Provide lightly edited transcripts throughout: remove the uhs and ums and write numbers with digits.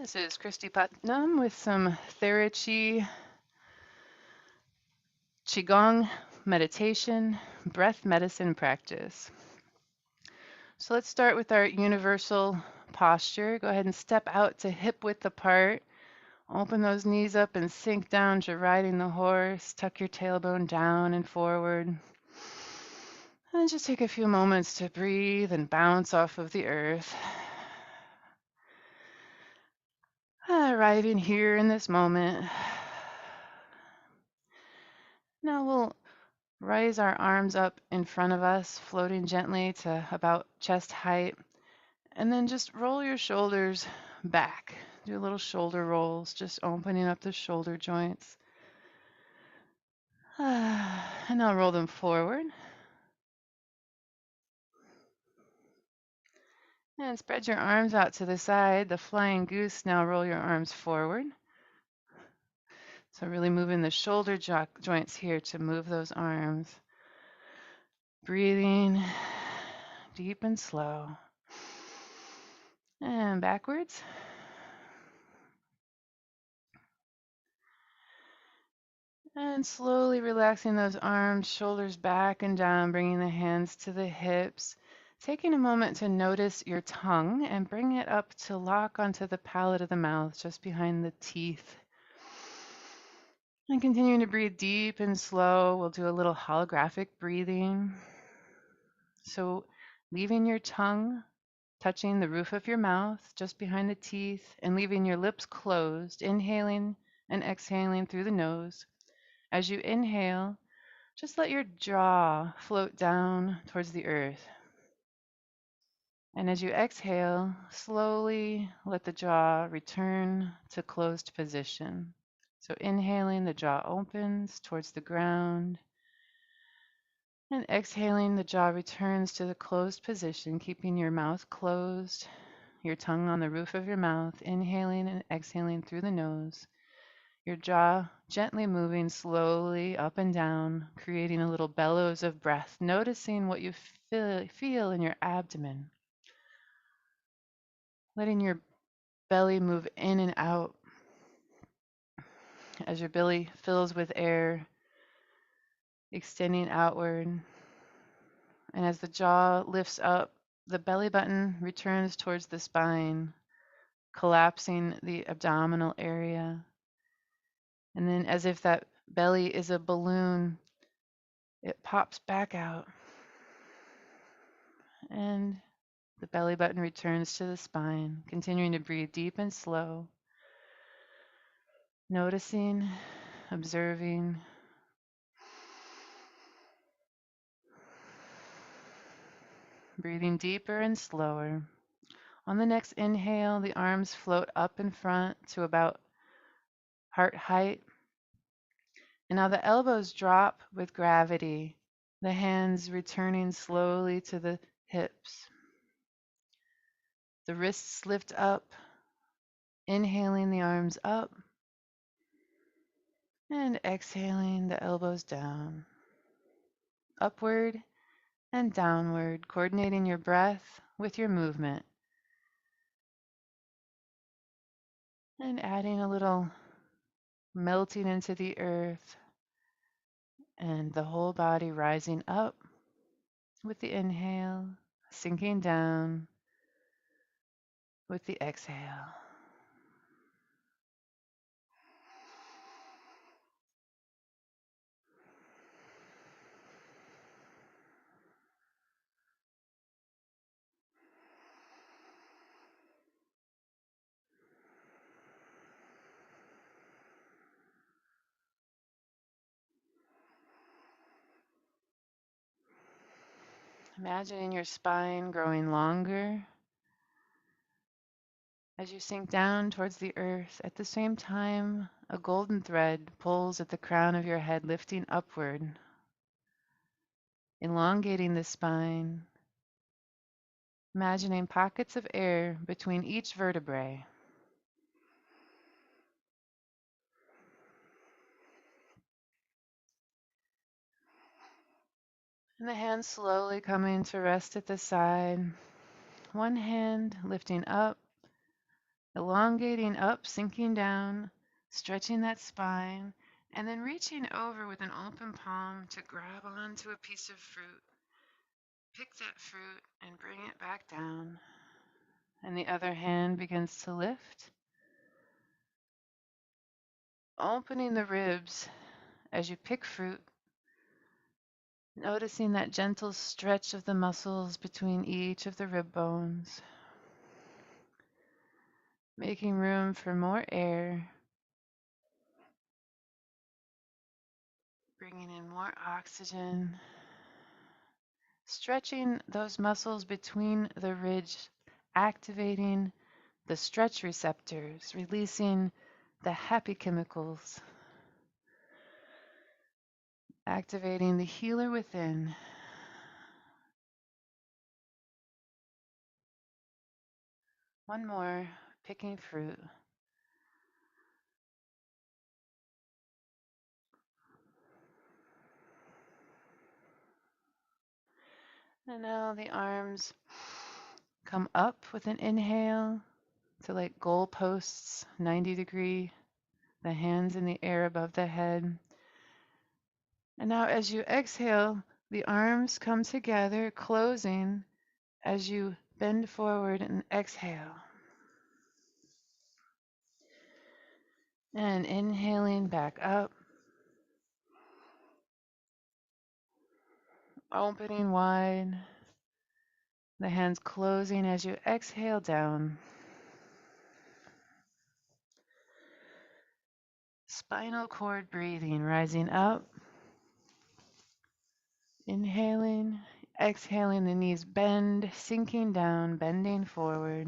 This is Kristy Putnam with some Therachi Qigong meditation, breath medicine practice. So let's start with our universal posture. Go ahead and step out to hip width apart. Open those knees up and sink down as you're riding the horse. Tuck your tailbone down and forward. And just take a few moments to breathe and bounce off of the earth. Arriving here in this moment. Now we'll raise our arms up in front of us, floating gently to about chest height, and then just roll your shoulders back. Do little shoulder rolls, just opening up the shoulder joints. And I'll roll them forward. And spread your arms out to the side. The flying goose, now roll your arms forward. So really moving the shoulder joints here to move those arms. Breathing deep and slow. And backwards. And slowly relaxing those arms, shoulders back and down, bringing the hands to the hips. Taking a moment to notice your tongue and bring it up to lock onto the palate of the mouth, just behind the teeth. And continuing to breathe deep and slow. We'll do a little holographic breathing. So leaving your tongue touching the roof of your mouth, just behind the teeth, and leaving your lips closed, inhaling and exhaling through the nose. As you inhale, just let your jaw float down towards the earth. And as you exhale, slowly let the jaw return to closed position. So inhaling, the jaw opens towards the ground. And exhaling, the jaw returns to the closed position, keeping your mouth closed, your tongue on the roof of your mouth, inhaling and exhaling through the nose. Your jaw gently moving slowly up and down, creating a little bellows of breath, noticing what you feel in your abdomen. Letting your belly move in and out as your belly fills with air, extending outward. And as the jaw lifts up, the belly button returns towards the spine, collapsing the abdominal area. And then, as if that belly is a balloon, it pops back out. And the belly button returns to the spine, continuing to breathe deep and slow, noticing, observing. Breathing deeper and slower. On the next inhale, the arms float up in front to about heart height. And now the elbows drop with gravity, the hands returning slowly to the hips. The wrists lift up, inhaling the arms up, and exhaling the elbows down, upward and downward, coordinating your breath with your movement. And adding a little melting into the earth and the whole body rising up with the inhale, sinking down with the exhale. Imagining your spine growing longer as you sink down towards the earth. At the same time, a golden thread pulls at the crown of your head, lifting upward, elongating the spine, imagining pockets of air between each vertebrae. And the hands slowly coming to rest at the side. One hand lifting up, elongating up, sinking down, stretching that spine, and then reaching over with an open palm to grab onto a piece of fruit. Pick that fruit and bring it back down. And the other hand begins to lift, opening the ribs as you pick fruit, noticing that gentle stretch of the muscles between each of the rib bones, making room for more air, bringing in more oxygen, stretching those muscles between the ribs, activating the stretch receptors, releasing the happy chemicals, activating the healer within. One more, picking fruit. And now the arms come up with an inhale to like goalposts, 90-degree, the hands in the air above the head. And now as you exhale, the arms come together, closing as you bend forward and exhale. And inhaling back up, opening wide, the hands closing as you exhale down. Spinal cord breathing, rising up, inhaling, exhaling, the knees bend, sinking down, bending forward.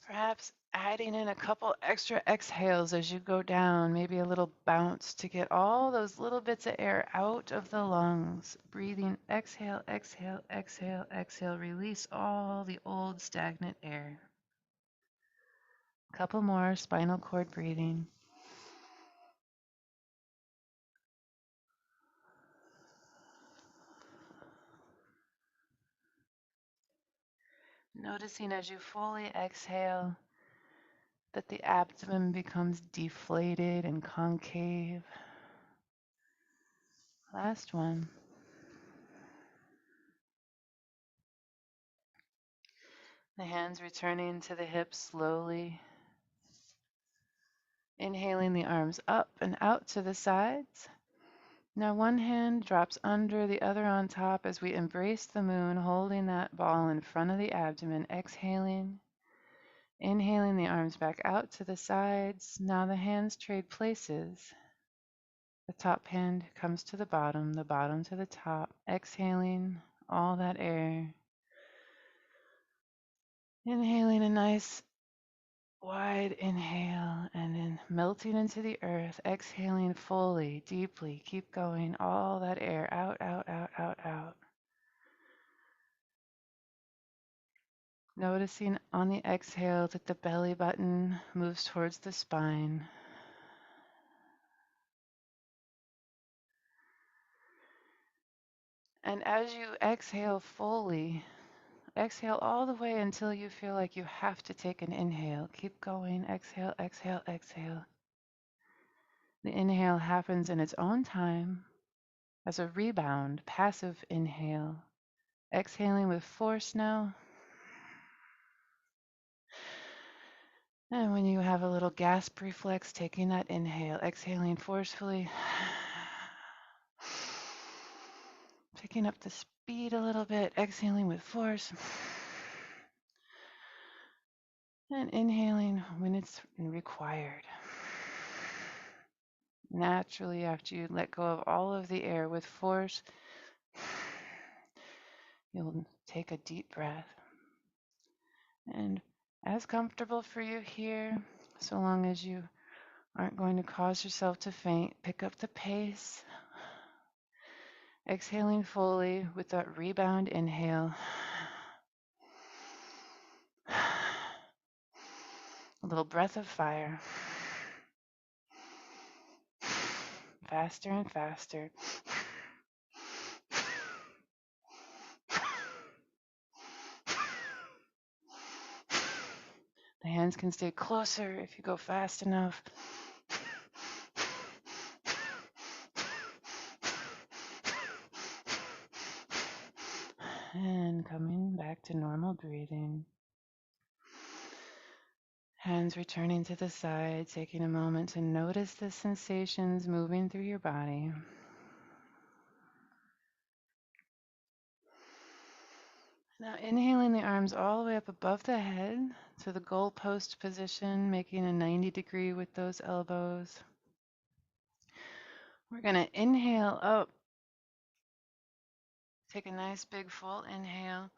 Perhaps adding in a couple extra exhales as you go down, maybe a little bounce to get all those little bits of air out of the lungs. Breathing, exhale, exhale, exhale, exhale. Release all the old stagnant air. Couple more spinal cord breathing. Noticing as you fully exhale that the abdomen becomes deflated and concave. Last one. The hands returning to the hips slowly. Inhaling the arms up and out to the sides. Now one hand drops under, the other on top as we embrace the moon, holding that ball in front of the abdomen. Exhaling. Inhaling the arms back out to the sides. Now the hands trade places. The top hand comes to the bottom to the top. Exhaling all that air. Inhaling a nice wide inhale and then melting into the earth. Exhaling fully, deeply. Keep going. All that air out, out, out, out, out. Noticing on the exhale that the belly button moves towards the spine. And as you exhale fully, exhale all the way until you feel like you have to take an inhale. Keep going. Exhale, exhale, exhale. The inhale happens in its own time as a rebound, passive inhale. Exhaling with force now. And when you have a little gasp reflex, taking that inhale, exhaling forcefully. Picking up the speed a little bit, exhaling with force. And inhaling when it's required. Naturally, after you let go of all of the air with force, you'll take a deep breath. And as comfortable for you here, so long as you aren't going to cause yourself to faint, pick up the pace. Exhaling fully with that rebound inhale. A little breath of fire. Faster and faster. The hands can stay closer if you go fast enough. And coming back to normal breathing. Hands returning to the side, taking a moment to notice the sensations moving through your body. Now inhaling the arms all the way up above the head to the goalpost position, making a 90-degree with those elbows. We're going to inhale up. Take a nice big full inhale.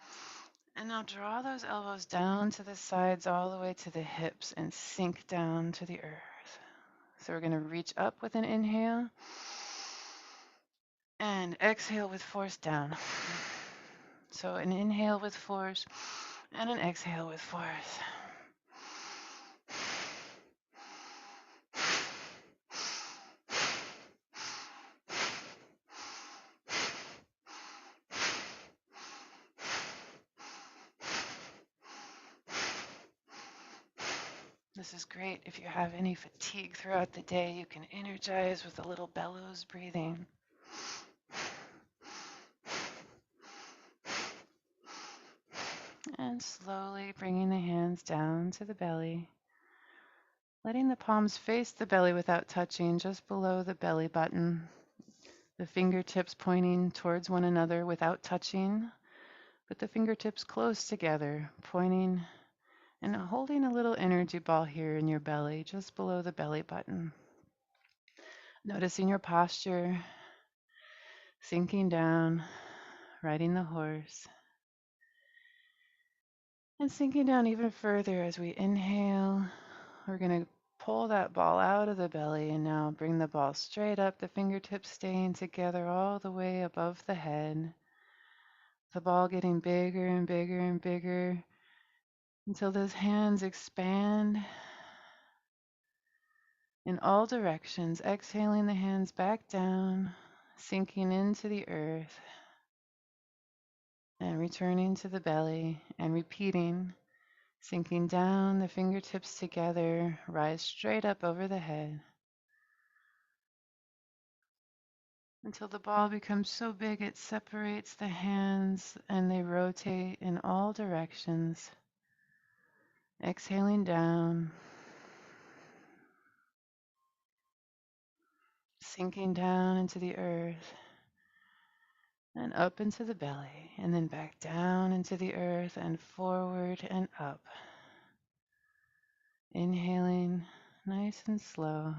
And now draw those elbows down to the sides all the way to the hips and sink down to the earth. So we're going to reach up with an inhale and exhale with force down. So an inhale with force and an exhale with force. This is great. If you have any fatigue throughout the day, you can energize with a little bellows breathing. And slowly bringing the hands down to the belly. Letting the palms face the belly without touching, just below the belly button. The fingertips pointing towards one another without touching, but the fingertips close together, pointing and holding a little energy ball here in your belly, just below the belly button. Noticing your posture, sinking down, riding the horse, and sinking down even further as we inhale. We're going to pull that ball out of the belly and now bring the ball straight up, the fingertips staying together all the way above the head. The ball getting bigger and bigger and bigger until those hands expand in all directions, exhaling the hands back down, sinking into the earth, and returning to the belly, and repeating, sinking down, the fingertips together, rise straight up over the head, until the ball becomes so big it separates the hands and they rotate in all directions, exhaling down, sinking down into the earth, and up into the belly, and then back down into the earth and forward and up. Inhaling nice and slow.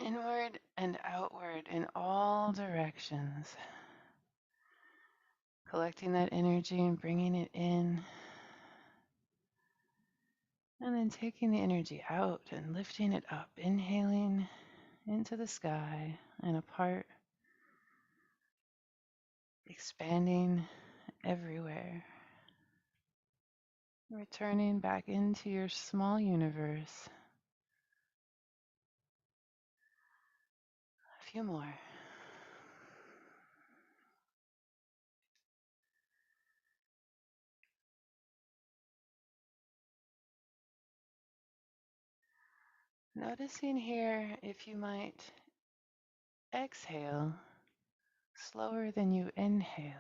Inward and outward in all directions. Collecting that energy and bringing it in. And then taking the energy out and lifting it up. Inhaling into the sky and apart. Expanding everywhere. Returning back into your small universe. A few more. Noticing here if you might exhale slower than you inhale.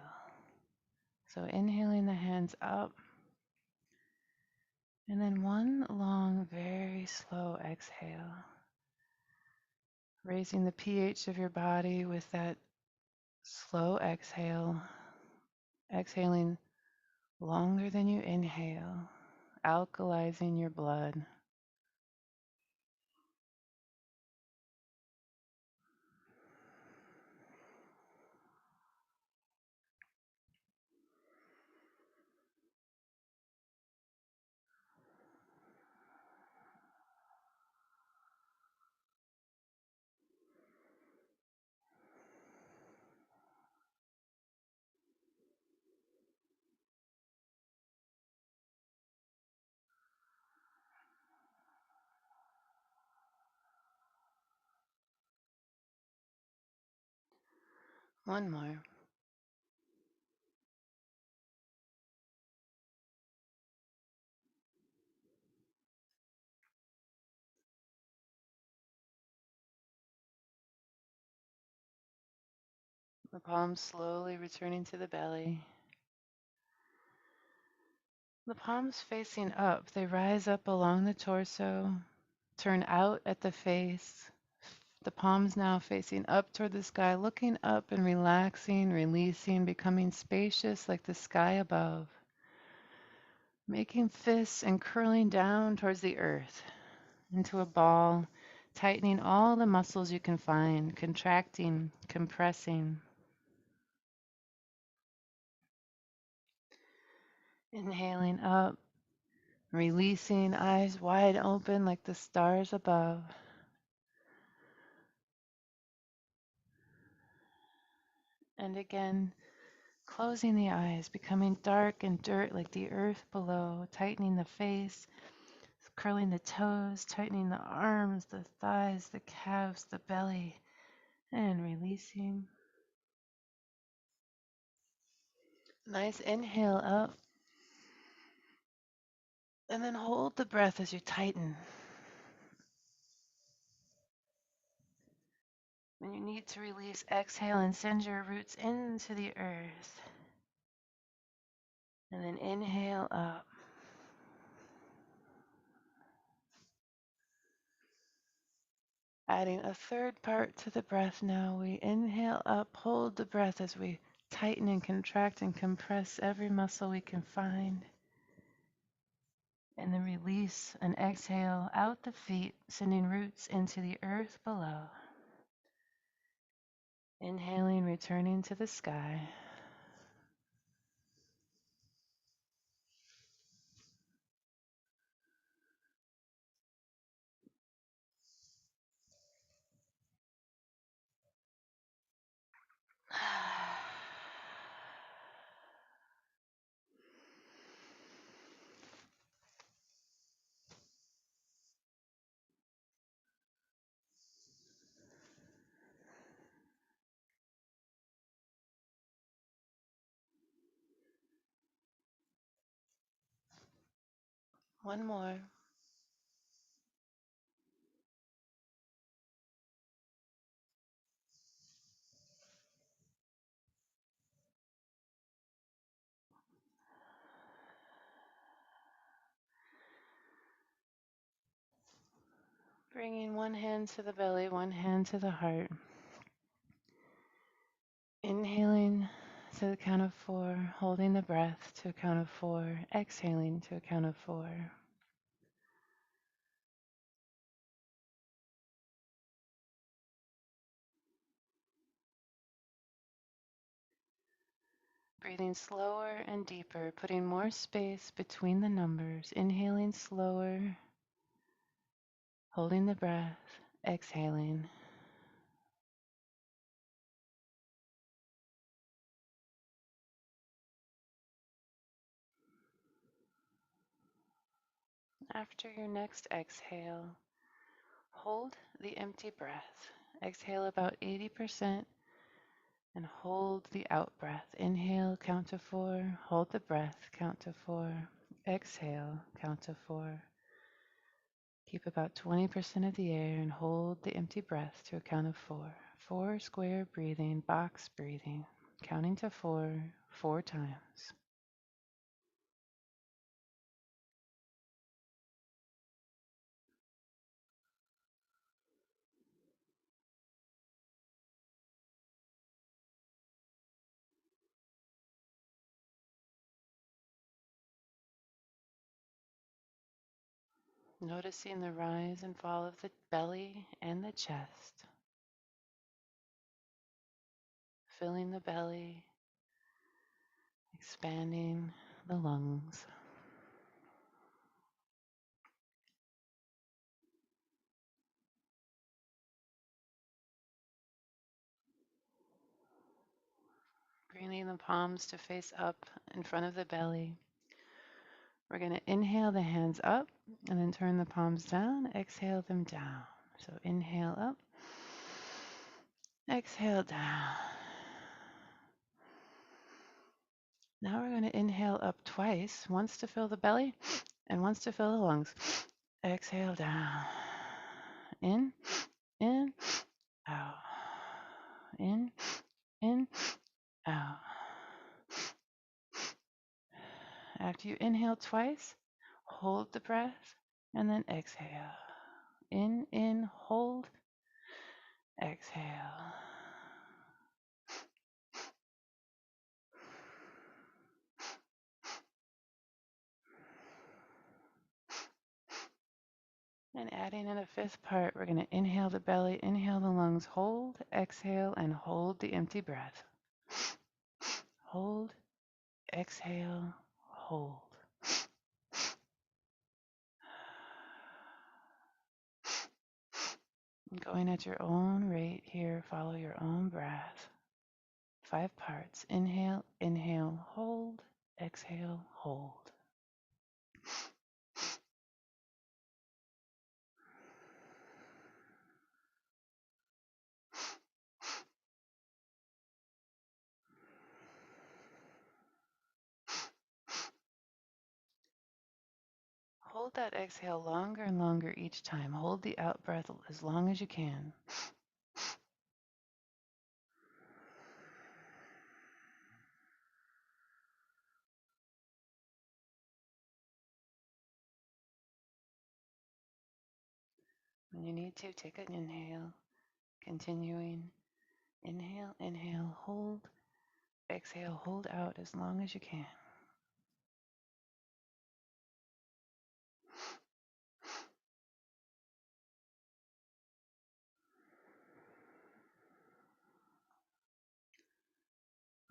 So inhaling the hands up, and then one long, very slow exhale. Raising the pH of your body with that slow exhale. Exhaling longer than you inhale, alkalizing your blood. One more. The palms slowly returning to the belly. The palms facing up, they rise up along the torso, turn out at the face. The palms now facing up toward the sky, looking up and relaxing, releasing, becoming spacious like the sky above. Making fists and curling down towards the earth into a ball, tightening all the muscles you can find, contracting, compressing. Inhaling up, releasing, eyes wide open like the stars above. And again, closing the eyes, becoming dark and dirt like the earth below, tightening the face, curling the toes, tightening the arms, the thighs, the calves, the belly, and releasing. Nice inhale up, and then hold the breath as you tighten. When you need to release, exhale and send your roots into the earth. And then inhale up. Adding a third part to the breath now. We inhale up, hold the breath as we tighten and contract and compress every muscle we can find. And then release and exhale out the feet, sending roots into the earth below. Inhaling, returning to the sky. One more. Bringing one hand to the belly, one hand to the heart. Inhaling to the count of 4, holding the breath to a count of 4, exhaling to a count of 4. Breathing slower and deeper, putting more space between the numbers. Inhaling slower, holding the breath, exhaling. After your next exhale, hold the empty breath. Exhale about 80% and hold the out breath. Inhale, count to 4, hold the breath, count to 4. Exhale, count to 4. Keep about 20% of the air and hold the empty breath to a count of 4. 4 square breathing, box breathing, counting to 4, 4 times. Noticing the rise and fall of the belly and the chest. Filling the belly, expanding the lungs. Bringing the palms to face up in front of the belly. We're going to inhale the hands up and then turn the palms down. Exhale them down. So inhale up, exhale down. Now we're going to inhale up twice, once to fill the belly and once to fill the lungs. Exhale down. In, in, out. In, out. After you inhale twice, hold the breath and then exhale. In, hold, exhale. And adding in a fifth part, we're going to inhale the belly, inhale the lungs, hold, exhale, and hold the empty breath. Hold, exhale, hold. Going at your own rate here, follow your own breath. 5 parts. Inhale, inhale, hold, exhale, hold. Hold that exhale longer and longer each time. Hold the out breath as long as you can. When you need to, take an inhale, continuing. Inhale, inhale, hold, exhale, hold out as long as you can.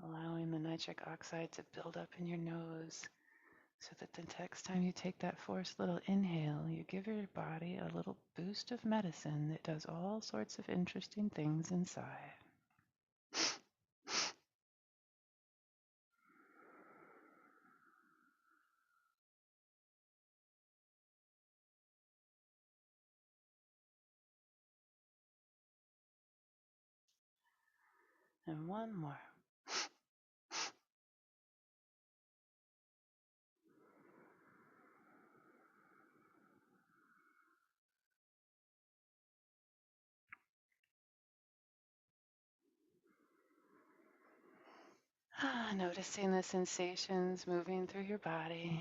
Allowing the nitric oxide to build up in your nose so that the next time you take that forced little inhale, you give your body a little boost of medicine that does all sorts of interesting things inside. And one more. Noticing the sensations moving through your body.